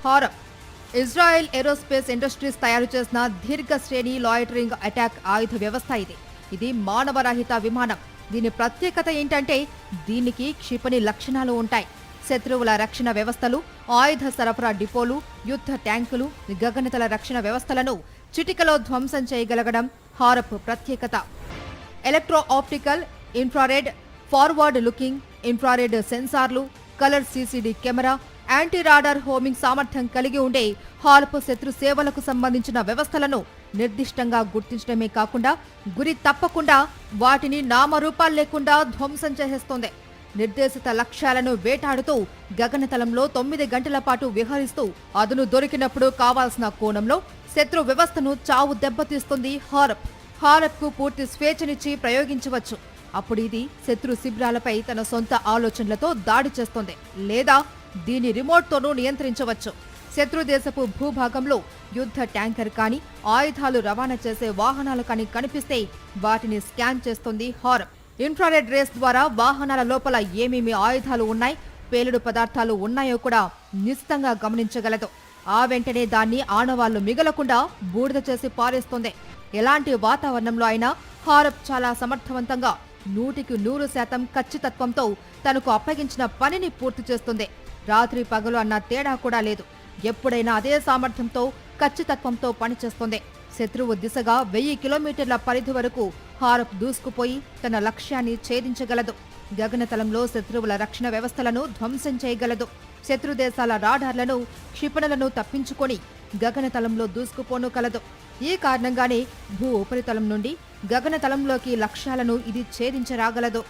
హారప్. Israel aerospace industries తయారు చేసిన దీర్ఘ శ్రేణి లాయిటరింగ్ అటాక్ ఆయుధ వ్యవస్థ ఇది మానవరహిత విమానం. దీని ప్రత్యేకత ఏంటంటే దీనికి క్షిపణి లక్షణాలు ఉంటాయి. శత్రువుల రక్షణ వ్యవస్థలు, ఆయుధ సరఫరా డిపోలు, యుద్ధ ట్యాంకులు, గగనతల రక్షణ వ్యవస్థలను చిటికలో ధ్వంసం చేయగలగడం హారప్ ప్రత్యేకత. Electro optical, infrared, forward looking infrared సెన్సార్లు, colour CCD camera, anti radar homing సామర్థ్యం కలిగి ఉండే హారప్ శత్రు సేవలకు సంబంధించిన వ్యవస్థలను నిర్దిష్టంగా గుర్తించడమే కాకుండా గురి తప్పకుండా వాటిని నామరూపాలు లేకుండా ధ్వంసం చేసేస్తోంది. నిర్దేశిత లక్ష్యాలను వేటాడుతూ గగనతలంలో 9 గంటల పాటు విహరిస్తూ అదును దొరికినప్పుడు కావాల్సిన కోణంలో శత్రు వ్యవస్థను చావు దెబ్బతీస్తుంది హారప్. హారప్కు పూర్తి స్వేచ్ఛనిచ్చి ప్రయోగించవచ్చు. అప్పుడు ఇది శత్రు శిబిరాలపై తన సొంత ఆలోచనలతో దాడి చేస్తుంది, లేదా దీని రిమోట్తోనూ నియంత్రించవచ్చు. శత్రు దేశపు భూభాగంలో యుద్ధ ట్యాంకర్ కానీ, ఆయుధాలు రవాణా చేసే వాహనాలు కానీ కనిపిస్తే వాటిని స్కాన్ చేస్తుంది హారప్. ఇన్ఫ్రారెడ్ రేస్ ద్వారా వాహనాల లోపల ఏమేమి ఆయుధాలు ఉన్నాయి, పేలుడు పదార్థాలు ఉన్నాయో కూడా నిశితంగా గమనించగలదు. ఆ వెంటనే దాన్ని ఆనవాళ్లు మిగలకుండా బూడిద చేసి పారేస్తుంది. ఎలాంటి వాతావరణంలో అయినా హారప్ చాలా సమర్థవంతంగా 100% ఖచ్చితత్వంతో తనకు అప్పగించిన పనిని పూర్తి చేస్తుంది. రాత్రి పగలు అన్న తేడా కూడా లేదు. ఎప్పుడైనా అదే సామర్థ్యంతో ఖచ్చితత్వంతో పనిచేస్తుంది. శత్రువు దిశగా 1000 కిలోమీటర్ల పరిధి వరకు హారప్ దూసుకుపోయి తన లక్ష్యాన్ని ఛేదించగలదు. గగనతలంలో శత్రువుల రక్షణ వ్యవస్థలను ధ్వంసం చేయగలదు. శత్రు దేశాల రాడార్లను, క్షిపణులను తప్పించుకొని గగనతలంలో దూసుకుపోనుగలదు. ఈ కారణంగానే భూ ఉపరితలం నుండి గగనతలంలోకి లక్ష్యాలను ఇది ఛేదించరాగలదు.